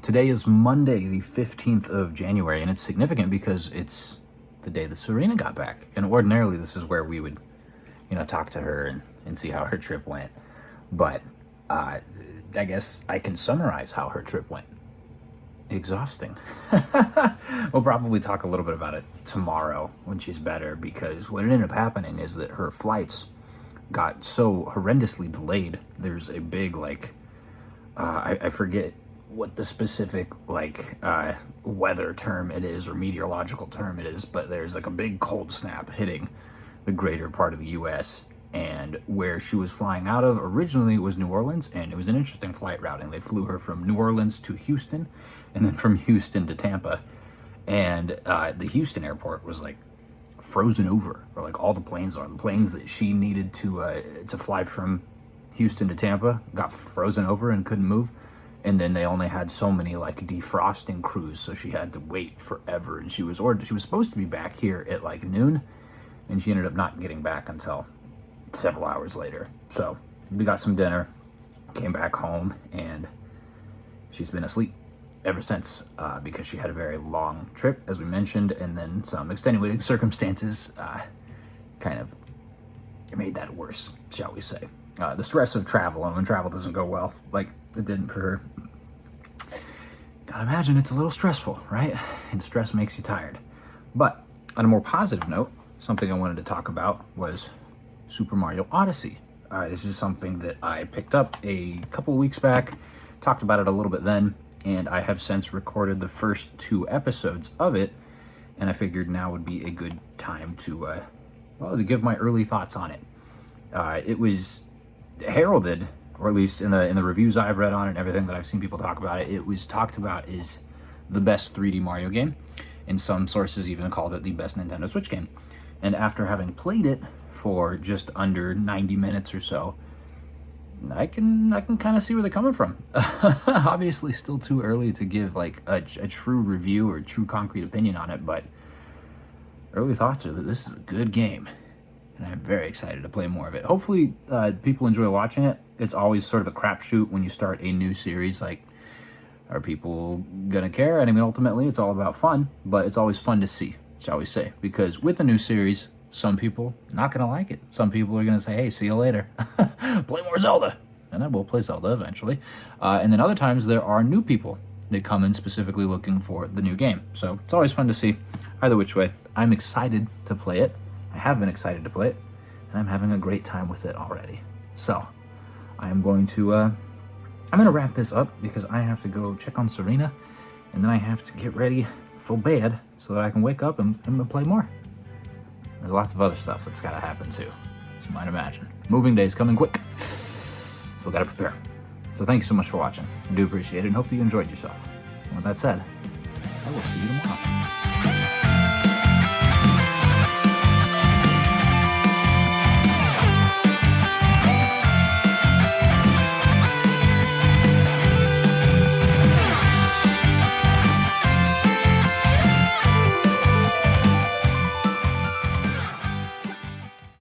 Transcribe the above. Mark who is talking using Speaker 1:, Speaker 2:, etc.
Speaker 1: Today is Monday, the 15th of January, and it's significant because it's the day that Serena got back. And ordinarily, this is where we would, talk to her and see how her trip went. But I guess I can summarize how her trip went. Exhausting. We'll probably talk a little bit about it tomorrow when she's better, because what ended up happening is that her flights got so horrendously delayed. There's a big, I forget what the specific, weather term it is or meteorological term it is, but there's a big cold snap hitting the greater part of the U.S., and where she was flying out of originally was New Orleans, and it was an interesting flight routing. They flew her from New Orleans to Houston, and then from Houston to Tampa, and the Houston airport was frozen over, or all the planes that she needed to fly from Houston to Tampa got frozen over and couldn't move. And then they only had so many defrosting crews, so she had to wait forever. And she was supposed to be back here at noon, and she ended up not getting back until several hours later. So we got some dinner, came back home, and she's been asleep ever since, because she had a very long trip, as we mentioned, and then some extenuating circumstances kind of made that worse, shall we say. The stress of travel, and when travel doesn't go well, like it didn't for her, gotta imagine it's a little stressful, right? And stress makes you tired. But on a more positive note, something I wanted to talk about was Super Mario Odyssey. This is something that I picked up a couple weeks back, talked about it a little bit then, and I have since recorded the first 2 episodes of it, and I figured now would be a good time to give my early thoughts on it. It was heralded, or at least in the reviews I've read on it and everything that I've seen people talk about it, it was talked about as the best 3D Mario game, and some sources even called it the best Nintendo Switch game. And after having played it for just under 90 minutes or so, I can kind of see where they're coming from. Obviously still too early to give a true review or true concrete opinion on it, but early thoughts are that this is a good game, and I'm very excited to play more of it. Hopefully people enjoy watching it. It's always sort of a crapshoot when you start a new series. Are people gonna care? And I mean, ultimately it's all about fun, but it's always fun to see, shall we say, because with a new series, some people not gonna like it. Some people are gonna say, hey, see you later. Play more Zelda. And I will play Zelda eventually. And then other times there are new people that come in specifically looking for the new game. So it's always fun to see. Either which way, I'm excited to play it. I have been excited to play it, and I'm having a great time with it already. So I'm going to wrap this up because I have to go check on Serena, and then I have to get ready for bed so that I can wake up and play more. There's lots of other stuff that's got to happen too, as you might imagine. Moving day's coming quick, so got to prepare. So thank you so much for watching. I do appreciate it, and hope that you enjoyed yourself. And with that said, I will see you tomorrow.